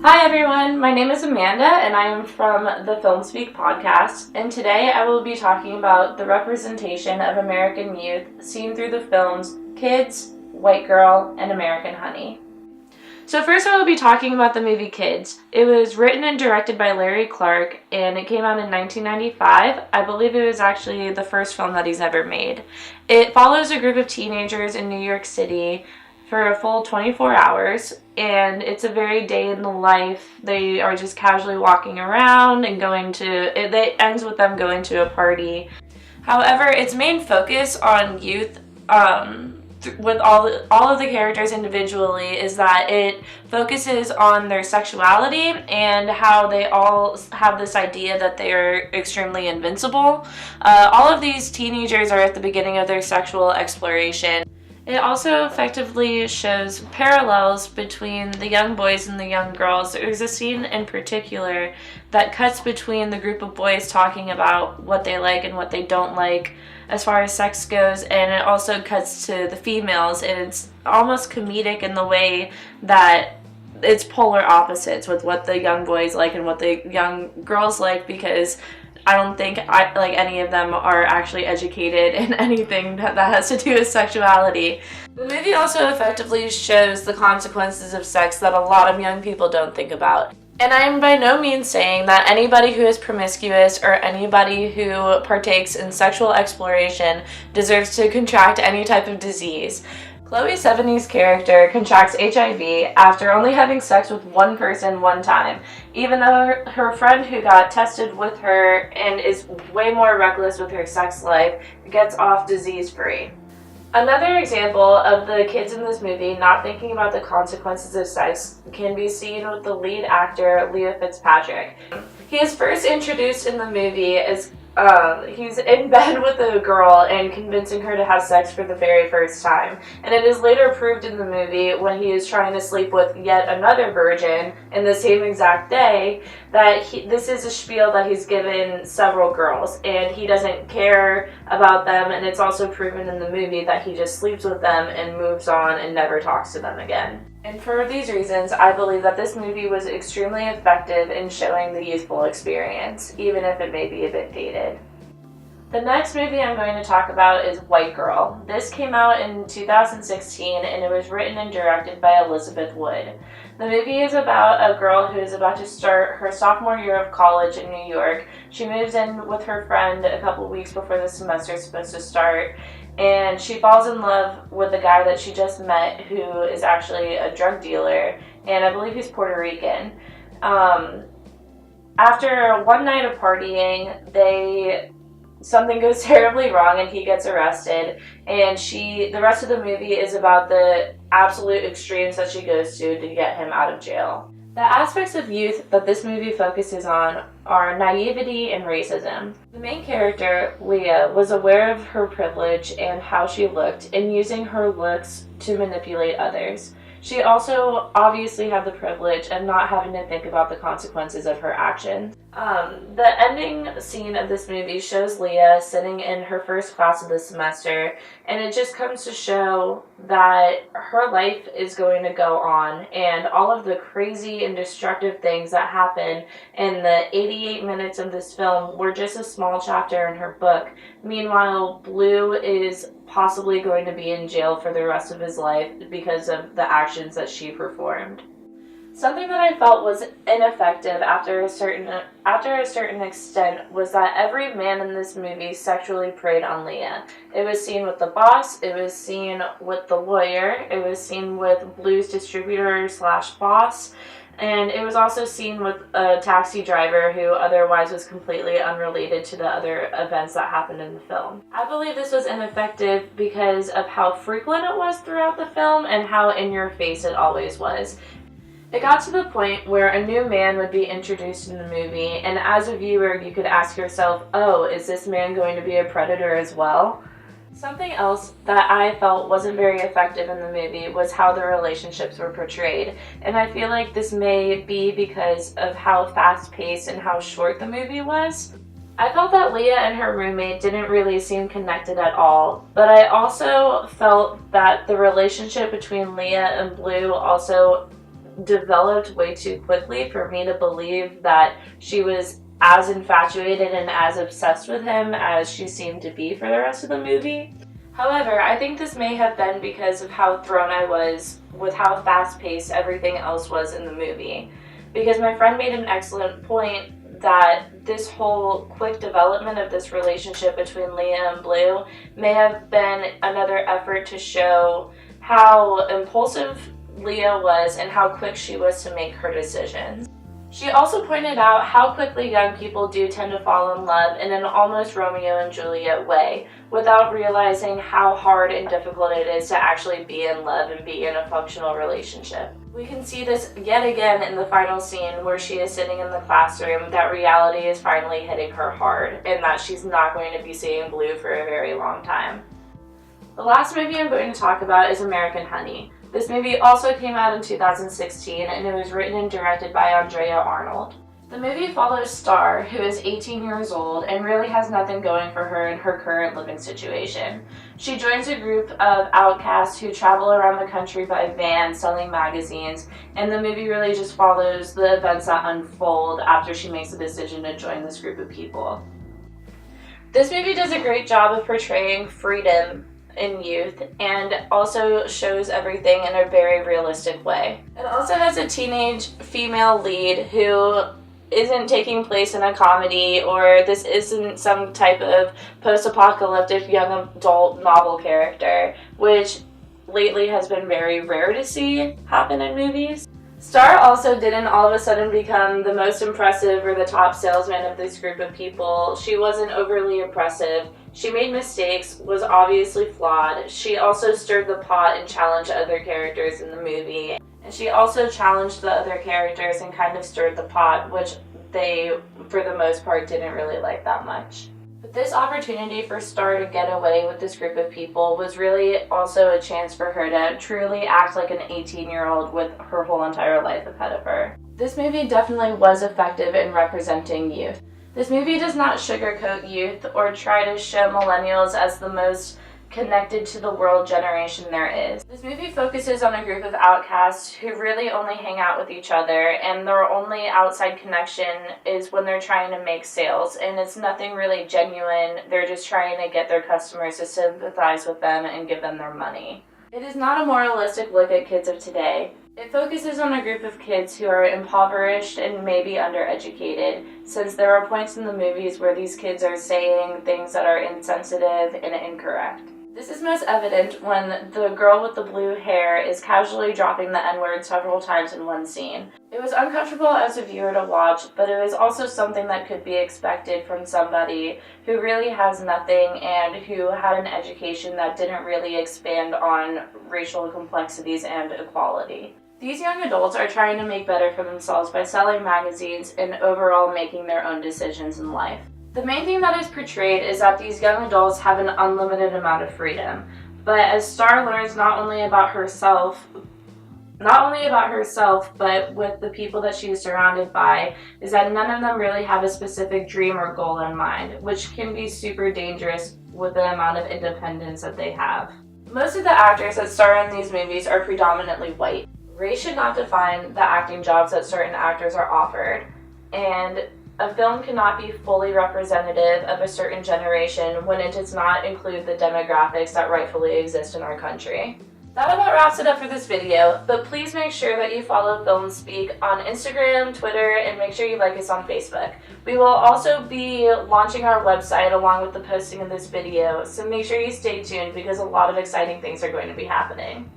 Hi everyone, my name is Amanda and I am from the Filmspeak podcast, and today I will be talking about the representation of American youth seen through the films Kids, White Girl, and American Honey. So first I will be talking about the movie Kids. It was written and directed by Larry Clark and it came out in 1995. I believe it was actually the first film that he's ever made. It follows a group of teenagers in New York City for a full 24 hours, and it's a very day in the life. They are just casually walking around and it ends with them going to a party. However, its main focus on youth, with all of the characters individually, is that it focuses on their sexuality and how they all have this idea that they are extremely invincible. All of these teenagers are at the beginning of their sexual exploration. It also effectively shows parallels between the young boys and the young girls. There's a scene in particular that cuts between the group of boys talking about what they like and what they don't like as far as sex goes, and it also cuts to the females, and it's almost comedic in the way that it's polar opposites with what the young boys like and what the young girls like, because I don't think any of them are actually educated in anything that has to do with sexuality. The movie also effectively shows the consequences of sex that a lot of young people don't think about. And I'm by no means saying that anybody who is promiscuous or anybody who partakes in sexual exploration deserves to contract any type of disease. Chloe Sevigny's character contracts HIV after only having sex with one person one time, even though her friend who got tested with her and is way more reckless with her sex life gets off disease-free. Another example of the kids in this movie not thinking about the consequences of sex can be seen with the lead actor, Leo Fitzpatrick. He is first introduced in the movie as he's in bed with a girl and convincing her to have sex for the very first time. And it is later proved in the movie when he is trying to sleep with yet another virgin in the same exact day that this is a spiel that he's given several girls and he doesn't care about them, and it's also proven in the movie that he just sleeps with them and moves on and never talks to them again. And for these reasons, I believe that this movie was extremely effective in showing the youthful experience, even if it may be a bit dated. The next movie I'm going to talk about is White Girl. This came out in 2016 and it was written and directed by Elizabeth Wood. The movie is about a girl who is about to start her sophomore year of college in New York. She moves in with her friend a couple weeks before the semester is supposed to start, and she falls in love with a guy that she just met who is actually a drug dealer, and I believe he's Puerto Rican. After one night of partying, something goes terribly wrong and he gets arrested, and the rest of the movie is about the absolute extremes that she goes to get him out of jail. The aspects of youth that this movie focuses on are naivety and racism. The main character, Leah, was aware of her privilege and how she looked, and using her looks to manipulate others. She also obviously had the privilege of not having to think about the consequences of her actions. The ending scene of this movie shows Leah sitting in her first class of the semester, and it just comes to show that her life is going to go on, and all of the crazy and destructive things that happen in the 88 minutes of this film were just a small chapter in her book. Meanwhile, Blue is possibly going to be in jail for the rest of his life because of the actions that she performed. Something that I felt was ineffective after a certain extent was that every man in this movie sexually preyed on Leah. It was seen with the boss, it was seen with the lawyer, it was seen with Blue's distributor / boss, and it was also seen with a taxi driver who otherwise was completely unrelated to the other events that happened in the film. I believe this was ineffective because of how frequent it was throughout the film and how in your face it always was. It got to the point where a new man would be introduced in the movie, and as a viewer you could ask yourself, oh, is this man going to be a predator as well? Something else that I felt wasn't very effective in the movie was how the relationships were portrayed, and I feel like this may be because of how fast-paced and how short the movie was. I felt that Leah and her roommate didn't really seem connected at all, but I also felt that the relationship between Leah and Blue also developed way too quickly for me to believe that she was as infatuated and as obsessed with him as she seemed to be for the rest of the movie. However, I think this may have been because of how thrown I was with how fast-paced everything else was in the movie. Because my friend made an excellent point that this whole quick development of this relationship between Leah and Blue may have been another effort to show how impulsive Leah was and how quick she was to make her decisions. She also pointed out how quickly young people do tend to fall in love in an almost Romeo and Juliet way, without realizing how hard and difficult it is to actually be in love and be in a functional relationship. We can see this yet again in the final scene where she is sitting in the classroom, that reality is finally hitting her hard, and that she's not going to be seeing Blue for a very long time. The last movie I'm going to talk about is American Honey. This movie also came out in 2016, and it was written and directed by Andrea Arnold. The movie follows Star, who is 18 years old and really has nothing going for her in her current living situation. She joins a group of outcasts who travel around the country by van selling magazines, and the movie really just follows the events that unfold after she makes the decision to join this group of people. This movie does a great job of portraying freedom in youth and also shows everything in a very realistic way. It also has a teenage female lead who isn't taking place in a comedy, or this isn't some type of post-apocalyptic young adult novel character, which lately has been very rare to see happen in movies. Star also didn't all of a sudden become the most impressive or the top salesman of this group of people. She wasn't overly impressive. She made mistakes, was obviously flawed. She also stirred the pot and challenged other characters in the movie. And she also challenged the other characters and kind of stirred the pot, which they, for the most part, didn't really like that much. But this opportunity for Star to get away with this group of people was really also a chance for her to truly act like an 18-year-old with her whole entire life ahead of her. This movie definitely was effective in representing youth. This movie does not sugarcoat youth or try to show millennials as the most connected to the world generation there is. This movie focuses on a group of outcasts who really only hang out with each other, and their only outside connection is when they're trying to make sales, and it's nothing really genuine. They're just trying to get their customers to sympathize with them and give them their money. It is not a moralistic look at kids of today. It focuses on a group of kids who are impoverished and maybe undereducated, since there are points in the movies where these kids are saying things that are insensitive and incorrect. This is most evident when the girl with the blue hair is casually dropping the N-word several times in one scene. It was uncomfortable as a viewer to watch, but it was also something that could be expected from somebody who really has nothing and who had an education that didn't really expand on racial complexities and equality. These young adults are trying to make better for themselves by selling magazines and overall making their own decisions in life. The main thing that is portrayed is that these young adults have an unlimited amount of freedom, but as Star learns not only about herself, but with the people that she is surrounded by, is that none of them really have a specific dream or goal in mind, which can be super dangerous with the amount of independence that they have. Most of the actors that star in these movies are predominantly white. Race should not define the acting jobs that certain actors are offered, and a film cannot be fully representative of a certain generation when it does not include the demographics that rightfully exist in our country. That about wraps it up for this video, but please make sure that you follow Filmspeak on Instagram, Twitter, and make sure you like us on Facebook. We will also be launching our website along with the posting of this video, so make sure you stay tuned because a lot of exciting things are going to be happening.